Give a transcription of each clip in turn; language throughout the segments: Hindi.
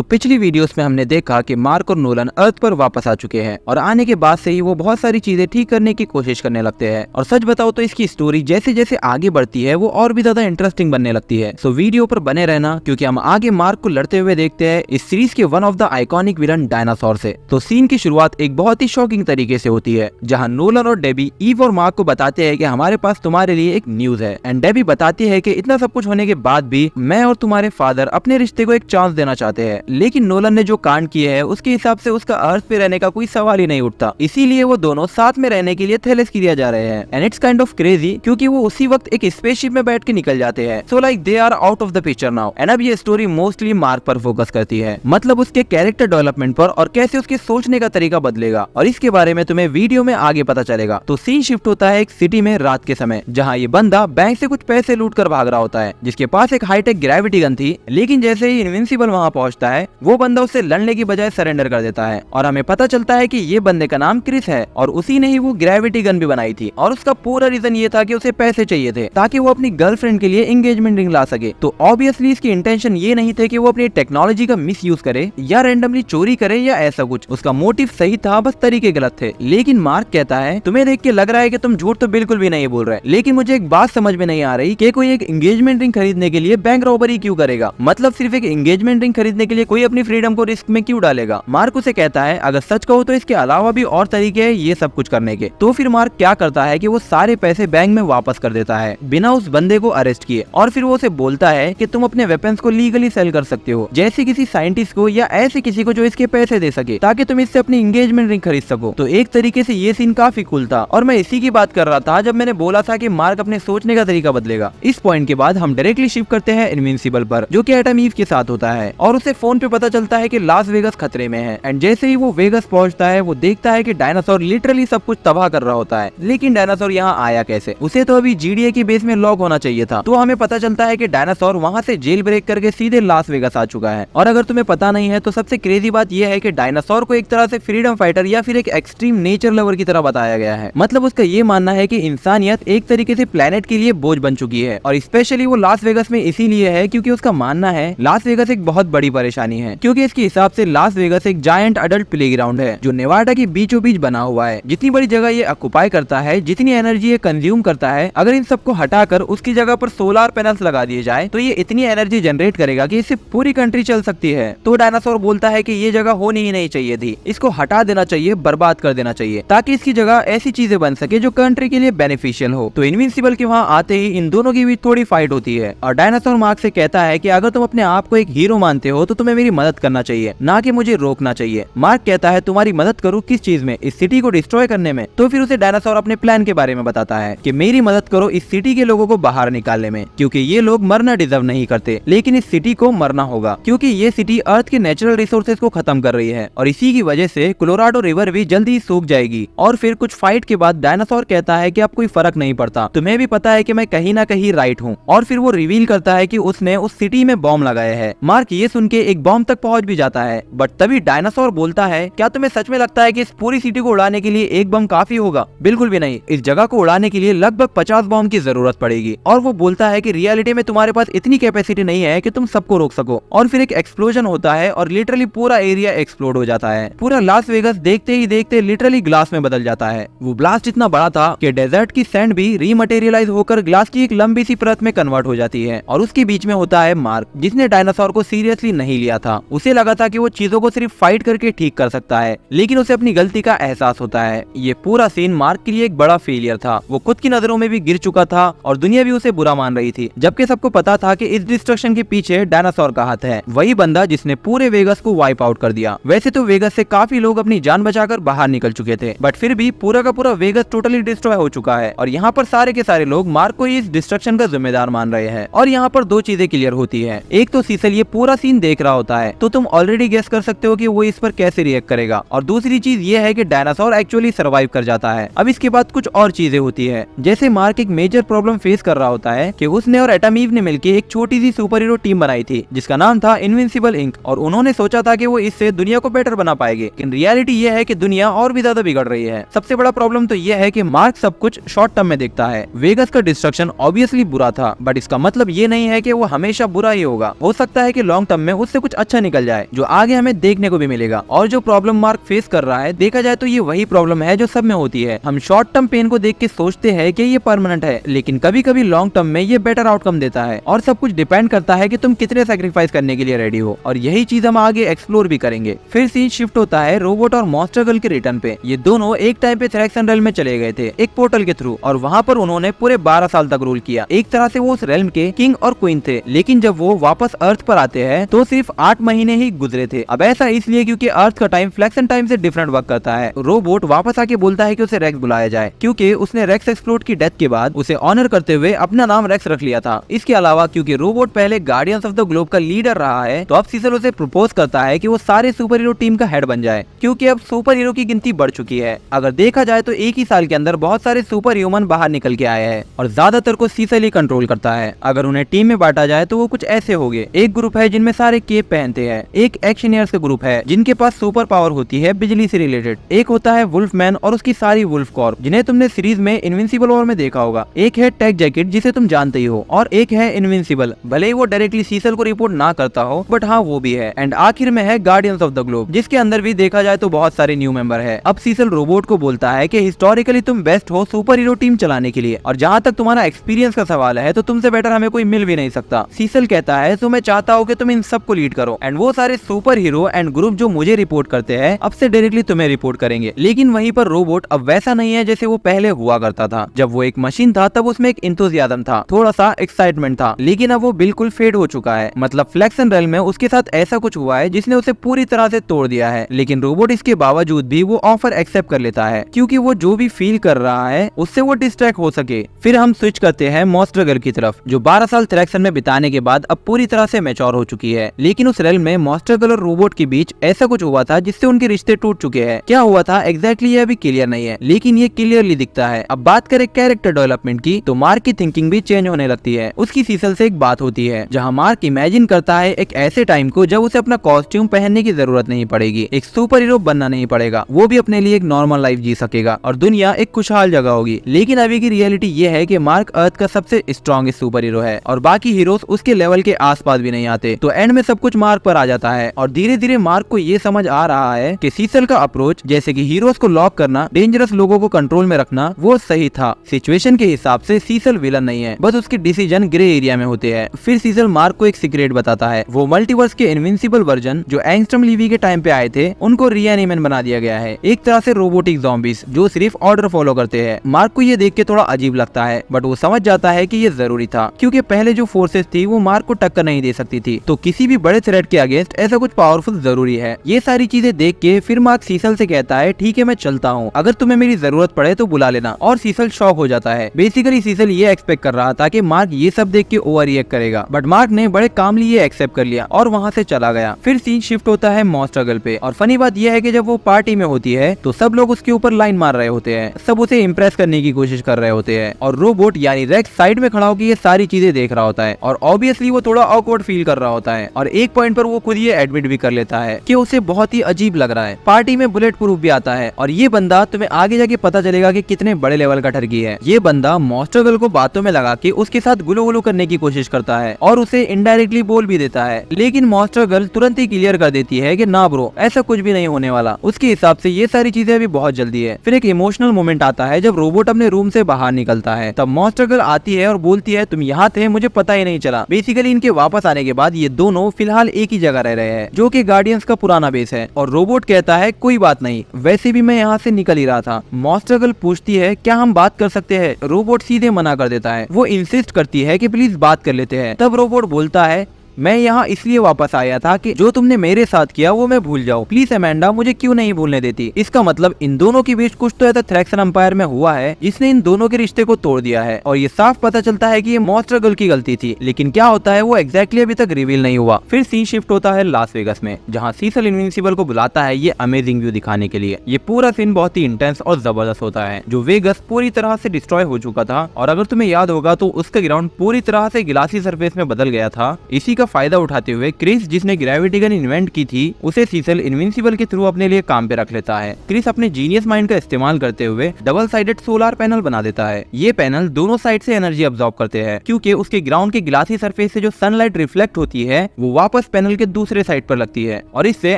पिछली वीडियोस में हमने देखा कि मार्क और नोलन अर्थ पर वापस आ चुके हैं और आने के बाद से ही वो बहुत सारी चीजें ठीक करने की कोशिश करने लगते हैं। और सच बताओ तो इसकी स्टोरी जैसे जैसे आगे बढ़ती है वो और भी ज्यादा इंटरेस्टिंग बनने लगती है। वीडियो पर बने रहना क्योंकि हम आगे मार्क को लड़ते हुए देखते हैं इस सीरीज के one of the iconic villain dinosaur से। सीन की शुरुआत एक बहुत ही शॉकिंग तरीके से होती है जहाँ नोलन और डेबी ईव और मार्क को बताते हैं कि हमारे पास तुम्हारे लिए एक न्यूज है। एंड डेबी बताती है कि इतना सब कुछ होने के बाद भी मैं और तुम्हारे फादर अपने रिश्ते को एक चांस देना चाहते हैं, लेकिन नोलन ने जो कांड किए है उसके हिसाब से उसका अर्थ पे रहने का कोई सवाल ही नहीं उठता, इसीलिए वो दोनों साथ में रहने के लिए थैलेस्कीरिया जा रहे हैं। And it's kind of crazy क्योंकि वो उसी वक्त एक स्पेसशिप में बैठ के निकल जाते हैं। So like they are out of the picture now. And अब ये स्टोरी मोस्टली मार्क पर फोकस करती है, मतलब उसके कैरेक्टर डेवलपमेंट पर और कैसे उसके सोचने का तरीका बदलेगा, और इसके बारे में तुम्हें वीडियो में आगे पता चलेगा। सीन शिफ्ट होता है एक सिटी में रात के समय जहाँ ये बंदा बैंक से कुछ पैसे लूट कर भाग रहा होता है, जिसके पास एक हाईटेक ग्रेविटी गन थी। लेकिन जैसे ही इनविंसिबल वहाँ पहुँचता है वो बंदा उससे लड़ने की बजाय सरेंडर कर देता है और हमें पता चलता है कि ये बंदे का नाम क्रिस है और उसी ने ही वो ग्रेविटी गन भी बनाई थी। और उसका पूरा रीजन ये था कि उसे पैसे चाहिए थे ताकि वो अपनी गर्लफ्रेंड के लिए एंगेजमेंट रिंग ला सके। तो ऑब्वियसली इसकी इंटेंशन ये नहीं थे कि वो अपनी टेक्नोलॉजी का मिस यूज करे या रैंडमली चोरी करे या ऐसा कुछ। उसका मोटिव सही था, बस तरीके गलत थे। लेकिन मार्क कहता है तुम्हें देख के लग रहा है कि तुम झूठ तो बिल्कुल भी नहीं बोल रहे, लेकिन मुझे एक बात समझ में नहीं आ रही कि कोई एक एंगेजमेंट रिंग खरीदने के लिए बैंक रॉबरी क्यों करेगा। मतलब सिर्फ एक एंगेजमेंट रिंग खरीदने के लिए कोई अपनी फ्रीडम को रिस्क में क्यों डालेगा। मार्क उसे कहता है अगर सच कहो तो इसके अलावा भी और तरीके हैं ये सब कुछ करने के। तो फिर मार्क क्या करता है कि वो सारे पैसे बैंक में वापस कर देता है बिना उस बंदे को अरेस्ट किए, और फिर वो उसे बोलता है कि तुम अपने वेपन्स को लीगली सेल कर सकते हो, जैसे किसी साइंटिस्ट को या ऐसे किसी को जो इसके पैसे दे सके ताकि तुम इससे अपनी एंगेजमेंट रिंग खरीद सको। तो एक तरीके से ये सीन काफी कूल था और मैं इसी की बात कर रहा था जब मैंने बोला था कि मार्क अपने सोचने का तरीका बदलेगा। इस पॉइंट के बाद हम डायरेक्टली शिफ्ट करते हैं इनविंसिबल पर, जो कि एटम ईव के साथ होता है, और उसे फोन पे पता चलता है कि लास वेगस खतरे में है। एंड जैसे ही वो वेगस पहुंचता है वो देखता है कि डायनासोर लिटरली सब कुछ तबाह कर रहा होता है। लेकिन डायनासोर यहाँ आया कैसे? उसे तो अभी जीडीए की बेस में लॉक होना चाहिए था। तो हमें पता चलता है कि डायनासोर वहाँ से जेल ब्रेक करके सीधे लास वेगस आ चुका है। और अगर तुम्हें पता नहीं है तो सबसे क्रेजी बात यह है कि डायनासोर को एक तरह से फ्रीडम फाइटर या फिर एक एक्सट्रीम नेचर लवर की तरह बताया गया है। मतलब उसका ये मानना है कि इंसानियत एक तरीके से प्लेनेट के लिए बोझ बन चुकी है, और स्पेशली वो लास वेगस में इसीलिए है क्योंकि उसका मानना है लास वेगस एक बहुत बड़ी परेशानी है, क्योंकि इसके हिसाब से लास वेगस एक जायंट अडल्ट प्लेग्राउंड है जो नेवाडा के बीचों बीच बना हुआ है। जितनी बड़ी जगह ये ऑक्युपाई करता है, जितनी एनर्जी ये कंज्यूम करता है, अगर इन सबको हटाकर उसकी जगह पर सोलर पैनल्स लगा दिए जाए तो ये इतनी एनर्जी जनरेट करेगा कि इससे पूरी कंट्री चल सकती है। तो डायनासोर बोलता है कि ये जगह होनी ही नहीं चाहिए थी, इसको हटा देना चाहिए, बर्बाद कर देना चाहिए, ताकि इसकी जगह ऐसी चीजें बन सके जो कंट्री के लिए बेनिफिशियल हो। तो इनविंसिबल के वहाँ आते ही इन दोनों की भी थोड़ी फाइट होती है और डायनासोर मार्क से कहता है कि अगर तुम अपने आप को एक हीरो मानते हो तो तुम्हें मेरी मदद करना चाहिए, ना कि मुझे रोकना चाहिए। मार्क कहता है तुम्हारी मदद करूँ किस चीज में? इस सिटी को डिस्ट्रॉय करने में। तो फिर उसे डायनासोर अपने प्लान के बारे में बताता है कि मेरी मदद करो इस सिटी के लोगों को बाहर निकालने में, क्योंकि ये लोग मरना डिजर्व नहीं करते, लेकिन इस सिटी को मरना होगा क्योंकि ये सिटी अर्थ के नेचुरल रिसोर्सेज को खत्म कर रही है और इसी की वजह से कोलोराडो रिवर भी जल्दी सूख जाएगी। और फिर कुछ फाइट के बाद डायनासोर कहता है कि अब कोई फर्क नहीं पड़ता, तुम्हें भी पता है कि मैं कहीं ना कहीं राइट हूँ। और फिर वो रिवील करता है कि उसने उस सिटी में बॉम्ब लगाया है। मार्क ये सुन के एक बॉम्ब तक पहुंच भी जाता है, बट तभी डायनासोर बोलता है क्या तुम्हें सच में लगता है कि इस पूरी सिटी को उड़ाने के लिए एक बम काफी होगा? बिल्कुल भी नहीं, इस जगह को उड़ाने के लिए लगभग 50 बॉम्ब की जरूरत पड़ेगी। और वो बोलता है कि रियलिटी में तुम्हारे पास इतनी कैपेसिटी नहीं है कि तुम सबको रोक सको। और फिर एक एक्सप्लोजन होता है और लिटरली पूरा एरिया एक्सप्लोड हो जाता है। पूरा लास वेगस देखते ही देखते लिटरली ग्लास में बदल जाता है। वो ब्लास्ट इतना बड़ा था कि डेजर्ट की सैंड भी रीमटेरियलाइज होकर ग्लास की एक लंबी सी परत में कन्वर्ट हो जाती है। और उसके बीच में होता है मार्क, जिसने डायनासोर को सीरियसली नहीं लिया था। उसे लगा था कि वो चीजों को सिर्फ फाइट करके ठीक कर सकता है, लेकिन उसे अपनी गलती का एहसास होता है। ये पूरा सीन मार्क के लिए एक बड़ा फेलियर था। वो खुद की नजरों में भी गिर चुका था और दुनिया भी उसे बुरा मान रही थी, जबकि सबको पता था कि इस डिस्ट्रक्शन के पीछे डायनासोर का हाथ है, वही बंदा जिसने पूरे वेगस को वाइप आउट कर दिया। वैसे तो वेगस से काफी लोग अपनी जान बचाकर बाहर निकल चुके थे, बट फिर भी पूरा का पूरा वेगस टोटली डिस्ट्रॉय हो चुका है और यहाँ पर सारे के सारे लोग मार्क को इस डिस्ट्रक्शन का जिम्मेदार मान रहे हैं। और यहाँ पर दो चीजें क्लियर होती है, एक तो सीसल ये पूरा सीन देख रहा होता है, तो तुम ऑलरेडी गेस कर सकते हो कि वो इस पर कैसे रिएक्ट करेगा। और दूसरी चीज ये है कि डायनासोर एक्चुअली सर्वाइव कर जाता है। अब इसके बाद कुछ और चीजें होती है, जैसे मार्क एक मेजर प्रॉब्लम फेस कर रहा होता है कि उसने और एटम ईव ने मिलकर एक छोटी सी सुपर हीरो टीम बनाई थी जिसका नाम था इनविंसिबल इंक, और उन्होंने सोचा था कि वो इससे दुनिया को बेटर बना पाएंगे। लेकिन रियलिटी ये है कि दुनिया और भी ज्यादा बिगड़ रही है। सबसे बड़ा प्रॉब्लम तो ये है कि मार्क सब कुछ शॉर्ट टर्म में देखता है। वेगस का डिस्ट्रक्शन ऑब्वियसली बुरा था, बट इसका मतलब ये नहीं है कि वो हमेशा बुरा ही होगा। हो सकता है कि लॉन्ग टर्म में उससे कुछ अच्छा निकल जाए जो आगे हमें देखने को भी मिलेगा। और जो प्रॉब्लम मार्क फेस कर रहा है, देखा जाए तो ये वही प्रॉब्लम है जो सब में होती है। हम शॉर्ट टर्म पेन को देख के सोचते हैं कि ये परमानेंट है, लेकिन कभी कभी लॉन्ग टर्म में ये बेटर आउटकम देता है। और सब कुछ डिपेंड करता है कि तुम कितने सैक्रिफाइस करने के लिए रेडी हो, और यही चीज हम आगे एक्सप्लोर भी करेंगे। फिर सीन शिफ्ट होता है रोबोट और मॉन्स्टर गर्ल के रिटर्न पे। ये दोनों एक टाइम पे थ्रैक्सन रेल्म में चले गए थे एक पोर्टल के थ्रू, और वहाँ पर उन्होंने पूरे 12 साल तक रूल किया। एक तरह से वो उस रेल्म के किंग और क्वीन थे। लेकिन जब वो वापस अर्थ पर आते हैं तो सिर्फ 8 महीने ही गुजरे थे। अब ऐसा इसलिए क्योंकि अर्थ का टाइम फ्लेक्सन टाइम से डिफरेंट वर्क करता है। रोबोट वापस आके बोलता है कि उसे रेक्स बुलाया जाए, क्योंकि उसने रेक्स एक्सप्लोड की डेथ के बाद उसे ऑनर करते हुए अपना नाम रेक्स रख लिया था। इसके अलावा क्योंकि रोबोट पहले गार्डियंस ऑफ द ग्लोब का लीडर रहा है, तो अब सीसल उसे प्रपोज करता है कि वो सारे सुपर हीरो टीम का हेड बन जाए, क्योंकि अब सुपर हीरो की गिनती बढ़ चुकी है। अगर देखा जाए तो एक ही साल के अंदर बहुत सारे सुपर ह्यूमन बाहर निकल के आए हैं, और ज्यादातर को सीसल ही कंट्रोल करता है। अगर उन्हें टीम में बांटा जाए तो वो कुछ ऐसे हो गए। एक ग्रुप है जिनमें सारे केप पहनते हैं, एक एक्शनियर्स का ग्रुप है जिनके पास सुपर पावर होती है बिजली से रिलेटेड, एक होता है वुल्फ मैन और उसकी सारी वुल्फ कॉर्प जिन्हें तुमने सीरीज में इनविंसिबल वॉर में देखा होगा, एक है टेक जैकेट जिसे तुम जानते ही हो, और एक है इनविंसिबल, भले ही वो डायरेक्टली सीसल को रिपोर्ट ना करता हो, बट हाँ वो भी है। एंड आखिर में है गार्डियंस ऑफ द ग्लोब, जिसके अंदर भी देखा जाए तो बहुत सारे न्यू मेंबर है। अब सीसल रोबोट को बोलता है कि हिस्टोरिकली तुम बेस्ट हो सुपर हीरो टीम चलाने के लिए, और जहाँ तक तुम्हारा एक्सपीरियंस का सवाल है तो तुमसे बेटर हमें कोई मिल भी नहीं सकता। सीसल कहता है तो मैं चाहता हूँ कि तुम इन सबको लीड करो, एंड वो सारे सुपर हीरो एंड ग्रुप जो मुझे रिपोर्ट करते हैं अब से डायरेक्टली तुम्हें रिपोर्ट करेंगे। लेकिन वहीं पर रोबोट अब वैसा नहीं है जैसे वो पहले हुआ करता था। जब वो एक मशीन था तब उसमें एक इंथुसियाज्म था, थोड़ा सा एक्साइटमेंट था, लेकिन अब वो बिल्कुल फेड हो चुका है। मतलब फ्लेक्सन रेल्म में उसके साथ ऐसा कुछ हुआ है जिसने उसे पूरी तरह से तोड़ दिया है। लेकिन रोबोट इसके बावजूद भी वो ऑफर एक्सेप्ट कर लेता है, क्योंकि वो जो भी फील कर रहा है उससे वो डिस्ट्रैक्ट हो सके। फिर हम स्विच करते हैं मॉन्स्टर गर्ल की तरफ, जो 12 साल थ्रैक्सन में बिताने के बाद अब पूरी तरह से मैच्योर हो चुकी है। लेकिन उस रेल्म में मॉन्स्टर गर्ल और रोबोट के बीच ऐसा कुछ हुआ था जिससे उनके रिश्ते टूट चुके हैं। क्या हुआ था एग्जैक्टली ये अभी क्लियर नहीं है, लेकिन ये क्लियरली दिखता है। अब बात करें कैरेक्टर डेवलपमेंट की, तो मार्क की थिंकिंग भी चेंज होने लगती है। उसकी सीसल से एक बात होती है जहाँ मार्क इमेजिन करता है एक ऐसे टाइम को जब उसे अपना कॉस्ट्यूम पहनने की जरूरत नहीं पड़ेगी, एक सुपर हीरो बनना नहीं पड़ेगा, वो भी अपने लिए एक नॉर्मल लाइफ जी सकेगा और दुनिया एक खुशहाल जगह होगी। लेकिन अभी की रियलिटी ये है कि मार्क अर्थ का सबसे स्ट्रॉन्गेस्ट सुपर हीरो है और बाकी हीरोज उसके लेवल के आसपास भी नहीं आते। तो एंड में सब कुछ मार्क पर आ जाता है और धीरे धीरे मार्क को ये समझ आ रहा है कि सीसल का अप्रोच, जैसे कि हीरोज को लॉक करना, डेंजरस लोगों को कंट्रोल में रखना, वो सही था। सिचुएशन के हिसाब से सीसल विलन नहीं है, बस उसके डिसीजन ग्रे एरिया में होते हैं। फिर सीसल मार्क को एक सीक्रेट बताता है, वो मल्टीवर्स के इनविंसिबल वर्जन जो एंगस्ट्रॉम लीवी के टाइम पे आए थे उनको रिएनिमेट बना दिया गया है, एक तरह से रोबोटिक ज़ॉम्बीज जो सिर्फ ऑर्डर फॉलो करते हैं। मार्क को ये देख के थोड़ा अजीब लगता है, बट वो समझ जाता है कि ये जरूरी था, क्योंकि पहले जो फोर्सेस थी वो मार्क को टक्कर नहीं दे सकती थी। तो किसी भी बड़े थ्रेट के अगेंस्ट ऐसा कुछ पावरफुल जरूरी है। ये सारी चीजें देख के फिर मार्क सीसल से कहता है, ठीक है मैं चलता हूँ, अगर तुम्हें मेरी जरूरत पड़े तो बुला लेना। और सीसल शॉक हो जाता है। बेसिकली सीसल ये एक्सपेक्ट कर रहा था कि मार्क ये सब देख के ओवर रिएक्ट करेगा, बट मार्क ने बड़े कामली ये एक्सेप्ट कर लिया और वहाँ से चला गया। फिर सीन शिफ्ट होता है मॉन्स्टर गर्ल पे, और फनी बात यह है कि जब वो पार्टी में होती है तो सब लोग उसके ऊपर लाइन मार रहे होते हैं, सब उसे इम्प्रेस करने की कोशिश कर रहे होते हैं, और रोबोट यानी रेक्स साइड में खड़ा होकर ये सारी चीजें देख रहा होता है और ऑब्वियसली वो थोड़ा ऑकवर्ड फील कर रहा होता है। और एक पॉइंट पर वो खुद ये एडमिट भी कर लेता है कि उसे बहुत ही अजीब लग रहा है। पार्टी में बुलेट प्रूफ भी आता है, और ये बंदा तुम्हें आगे जाके पता चलेगा कि कितने बड़े लेवल का ठगी है। ये बंदा मॉन्स्टर गर्ल को बातों में लगा के उसके साथ गुलो गुलो करने की कोशिश करता है और उसे इनडायरेक्टली बोल भी देता है, लेकिन मॉन्स्टर गर्ल तुरंत ही क्लियर कर देती है कि ना ब्रो, ऐसा कुछ भी नहीं होने वाला। उसके हिसाब से ये सारी चीजें अभी बहुत जल्दी है। फिर एक इमोशनल मोमेंट आता है जब रोबोट अपने रूम से बाहर निकलता है, तब मॉन्स्टर गर्ल आती है और बोलती है, तुम यहाँ थे, मुझे पता ही नहीं चला। बेसिकली इनके वापस आने के बाद ये दोनों फिलहाल एक ही जगह रह रहे हैं, जो कि गार्डियंस का पुराना बेस है। और रोबोट कहता है, कोई बात नहीं, वैसे भी मैं यहाँ से निकल ही रहा था। मॉन्स्टर गर्ल पूछती है, क्या हम बात कर सकते हैं? रोबोट सीधे मना कर देता है। वो इंसिस्ट करती है कि प्लीज बात कर लेते हैं। तब रोबोट बोलता है, मैं यहाँ इसलिए वापस आया था कि जो तुमने मेरे साथ किया वो मैं भूल जाऊँ। प्लीज अमेंडा, मुझे क्यों नहीं भूलने देती? इसका मतलब इन दोनों के बीच कुछ तो ऐसा थ्रैक्सन एम्पायर में हुआ है जिसने इन दोनों के रिश्ते को तोड़ दिया है, और ये साफ पता चलता है कि ये मॉन्स्टर गर्ल की गलती थी। लेकिन क्या होता है वो एग्जैक्टली अभी तक रिवील नहीं हुआ। फिर सीन शिफ्ट होता है लास वेगस में, जहाँ सीसल इनविंसिबल को बुलाता है ये अमेजिंग व्यू दिखाने के लिए। ये पूरा सीन बहुत ही इंटेंस और जबरदस्त होता है। जो वेगस पूरी तरह से डिस्ट्रॉय हो चुका था, और अगर तुम्हें याद होगा तो उसका ग्राउंड पूरी तरह से गिलासी सरफेस में बदल गया था। इसी का का फायदा उठाते हुए क्रिस, जिसने ग्रेविटी गन इन्वेंट की थी, उसे सीसल इनविंसिबल के थ्रू अपने लिए काम पे रख लेता है। क्रिस अपने जीनियस माइंड का इस्तेमाल करते हुए डबल साइडेड सोलर पैनल बना देता है। ये पैनल दोनों साइड से एनर्जी अब्सॉर्ब करते हैं, क्योंकि उसके ग्राउंड के ग्लासी सरफेस से जो सनलाइट रिफ्लेक्ट होती है वो वापस पैनल के दूसरे साइड पर लगती है और इससे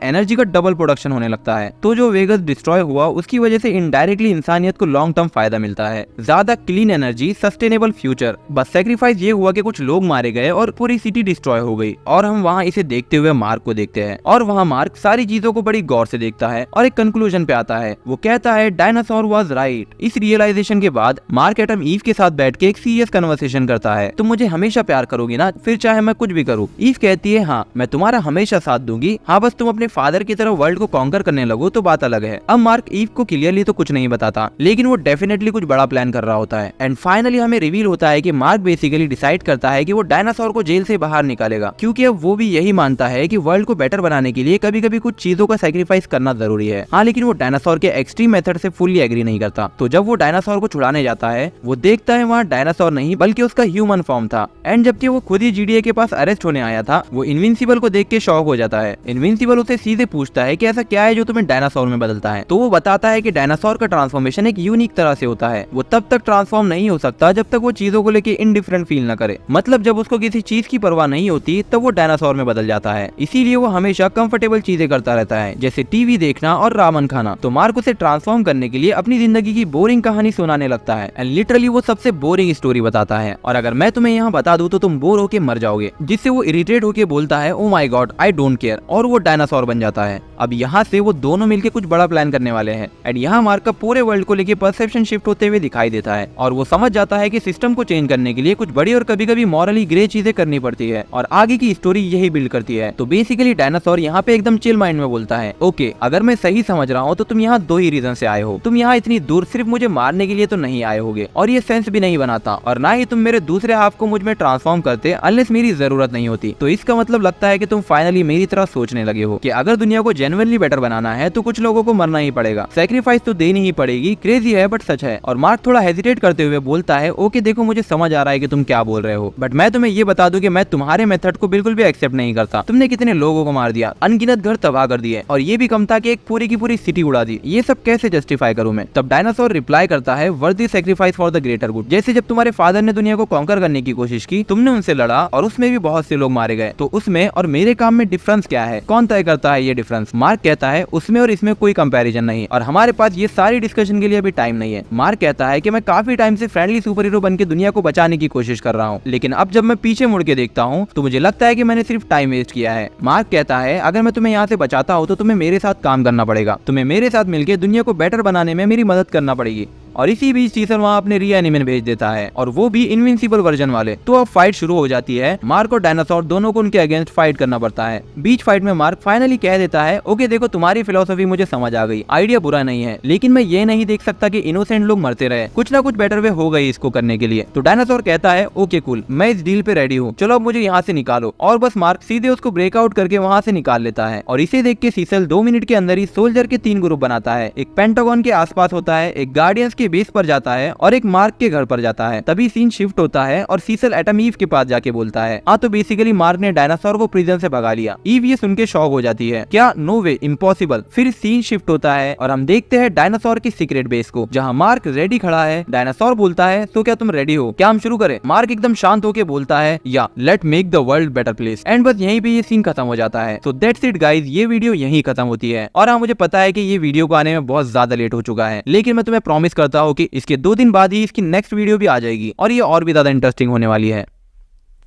एनर्जी का डबल प्रोडक्शन होने लगता है। तो जो वेगस डिस्ट्रॉय हुआ उसकी वजह से इनडायरेक्टली इंसानियत को लॉन्ग टर्म फायदा मिलता है, ज्यादा क्लीन एनर्जी, सस्टेनेबल फ्यूचर। बस सेक्रीफाइस ये हुआ कि कुछ लोग मारे गए और पूरी सिटी डिस्ट्रॉय हो गई। और हम वहाँ इसे देखते हुए मार्क को देखते हैं और वहाँ मार्क सारी चीजों को बड़ी गौर से देखता है और एक कंक्लूजन पे आता है। वो कहता है डायनासोर वाज राइट। इस रियलाइजेशन के बाद मार्क एटम ईव के साथ बैठ के एक सीरियस कन्वर्सेशन करता है। तुम मुझे हमेशा प्यार करोगी ना, फिर चाहे मैं कुछ भी करूँ। ईव कहती है हाँ, मैं तुम्हारा हमेशा साथ दूंगी। हाँ, बस तुम अपने फादर की तरह वर्ल्ड को कॉन्कर करने लगो तो बात अलग है। अब मार्क ईव को क्लियरली तो कुछ नहीं बताता, लेकिन वो डेफिनेटली कुछ बड़ा प्लान कर रहा होता है। एंड फाइनली हमें रिवील होता है कि मार्क बेसिकली डिसाइड करता है कि वो डायनासोर को जेल से बाहर निकालेगा, क्योंकि अब वो भी यही मानता है कि वर्ल्ड को बेटर बनाने के लिए कभी कभी कुछ चीजों का सैक्रिफाइस करना जरूरी है। हाँ, लेकिन वो डायनासोर के एक्सट्रीम मेथड से फुल्ली एग्री नहीं करता। तो जब वो डायनासोर को छुड़ाने जाता है, वो देखता है वहाँ डायनासोर नहीं बल्कि उसका ह्यूमन फॉर्म था। एंड जबकि वो खुद ही जीडीए के पास अरेस्ट होने आया था, वो इनविंसिबल को देख के शॉक हो जाता है। इनविंसिबल उसे सीधे पूछता है कि ऐसा क्या है जो तुम्हें डायनासोर में बदलता है। तो वो बताता है कि डायनासोर का ट्रांसफॉर्मेशन एक यूनिक तरह से होता है। वो तब तक ट्रांसफॉर्म नहीं हो सकता जब तक वो चीजों को लेके इनडिफरेंट फील न करे। मतलब जब उसको किसी चीज की परवाह नहीं होती तब वो डायनासोर में बदल जाता है। इसीलिए वो हमेशा कंफर्टेबल चीजें करता रहता है, जैसे टीवी देखना और रामन खाना। तो मार्क उसे ट्रांसफॉर्म करने के लिए अपनी जिंदगी की बोरिंग कहानी सुनाने लगता है एंड लिटरली वो सबसे बोरिंग स्टोरी बताता है। और अगर मैं तुम्हें यहाँ बता दूं तो तुम बोर होके मर जाओगे, जिससे वो इरिटेट होके बोलता है oh my God I don't care, और वो डायनासोर बन जाता है। अब यहाँ से वो दोनों मिलके कुछ बड़ा प्लान करने वाले हैं एंड यहाँ मार्क का पूरे वर्ल्ड को लेके परसेप्शन शिफ्ट होते हुए दिखाई देता है और वो समझ जाता है कि सिस्टम को चेंज करने के लिए कुछ बड़ी और कभी कभी मॉरली ग्रे चीजें करनी पड़ती है और आगे की स्टोरी यही बिल्ड करती है। तो बेसिकली डायनासोर यहाँ पे एकदम चिल माइंड में बोलता है ओके, अगर मैं सही समझ रहा हूँ तो तुम यहाँ दो ही रीजन से आए हो। तुम यहाँ इतनी दूर सिर्फ मुझे मारने के लिए तो नहीं आए होगे, और ये सेंस भी नहीं बनाता, और ना ही तुम मेरे दूसरे हाफ को मुझ में ट्रांसफॉर्म करते अनलेस मेरी जरूरत नहीं होती। तो इसका मतलब लगता है कि तुम फाइनली मेरी तरह सोचने लगे हो कि अगर दुनिया को जेन्युइनली बेटर बनाना है तो कुछ लोगों को मरना ही पड़ेगा, सैक्रिफाइस तो देनी ही पड़ेगी। क्रेजी है बट सच है। और मार्क थोड़ा हेजिटेट करते हुए बोलता है ओके देखो, मुझे समझ आ रहा है कि तुम क्या बोल रहे हो, बट मैं तुम्हें ये बता दूं कि मैं तुम्हारे मेथड को बिल्कुल भी एक्सेप्ट नहीं करता। तुमने कितने लोगों को मार दिया, अनगिनत घर तबाह कर दिए, और ये भी कम था कि एक पूरी की पूरी सिटी उड़ा दी। ये सब कैसे जस्टिफाई करूं मैं? तब डायनासोर रिप्लाई करता है वर्दी sacrifice for the greater good. जैसे जब तुम्हारे फादर ने दुनिया को कॉन्कर करने की कोशिश की, तुमने उनसे लड़ा और उसमें भी बहुत से लोग मारे गए, तो उसमें और मेरे काम में डिफरेंस क्या है? कौन तय करता है ये डिफरेंस? मार्क कहता है उसमें और इसमें कोई कंपैरिजन नहीं, और हमारे पास ये सारी डिस्कशन के लिए अभी टाइम नहीं है। मार्क कहता है कि मैं काफी टाइम से फ्रेंडली सुपर हीरो बन के दुनिया को बचाने की कोशिश कर रहा हूँ, लेकिन अब जब मैं पीछे मुड़ के देखता हूँ तो मुझे लगता है कि मैंने सिर्फ टाइम वेस्ट किया है। मार्क कहता है अगर मैं तुम्हें यहाँ से बचाता हूँ तो तुम्हें मेरे साथ काम करना पड़ेगा, तुम्हें मेरे साथ मिलकर दुनिया को बेटर बनाने में मेरी मदद करना पड़ेगी। और इसी बीच सीजर वहाँ अपने रीएनिमेशन भेज देता है, और वो भी इनविंसिबल वर्जन वाले। तो अब फाइट शुरू हो जाती है। मार्क और डायनासोर दोनों को उनके अगेंस्ट फाइट करना पड़ता है। बीच फाइट में मार्क फाइनली कह देता है ओके देखो, तुम्हारी फिलोसफी मुझे समझ आ गई, आइडिया बुरा नहीं है, लेकिन मैं ये नहीं देख सकता कि इनोसेंट लोग मरते रहे, कुछ ना कुछ बेटर वे हो गई इसको करने के लिए। तो डायनासोर कहता है ओके कूल, मैं इस डील पे रेडी हूँ, चलो अब मुझे यहाँ से निकालो। और बस मार्क सीधे उसको ब्रेकआउट करके वहाँ से निकाल लेता है। और इसे देख के सीसल 2 मिनट के अंदर ही सोल्जर के 3 ग्रुप बनाता है। एक पेंटागन के आसपास होता है, एक गार्डियंस के बेस पर जाता है और एक मार्क के घर पर जाता है। तभी सीन शिफ्ट होता है और सीसल एटम ईव के पास जाके बोलता है हाँ, तो बेसिकली मार्क ने डायनासोर को प्रिजन से भगा लिया। ईव ये सुन के शॉक हो जाती है, क्या? नो वे, इम्पॉसिबल। फिर सीन शिफ्ट होता है और हम देखते हैं डायनासोर की सीक्रेट बेस को, जहाँ मार्क रेडी खड़ा है। डायनासोर बोलता है तो क्या तुम रेडी हो? क्या हम शुरू करें? मार्क एकदम शांत होकर बोलता है या let make the world better place. And बस यहीं पे ये सीन खत्म हो जाता है। तो दैट्स इट गाइस, ये वीडियो यहीं खत्म होती है। और हाँ, मुझे पता है कि ये वीडियो को आने में बहुत ज्यादा लेट हो चुका है, लेकिन मैं तुम्हें प्रॉमिस करता हूँ कि इसके 2 दिन बाद ही इसकी नेक्स्ट वीडियो भी आ जाएगी और ये और भी ज्यादा इंटरेस्टिंग होने वाली है।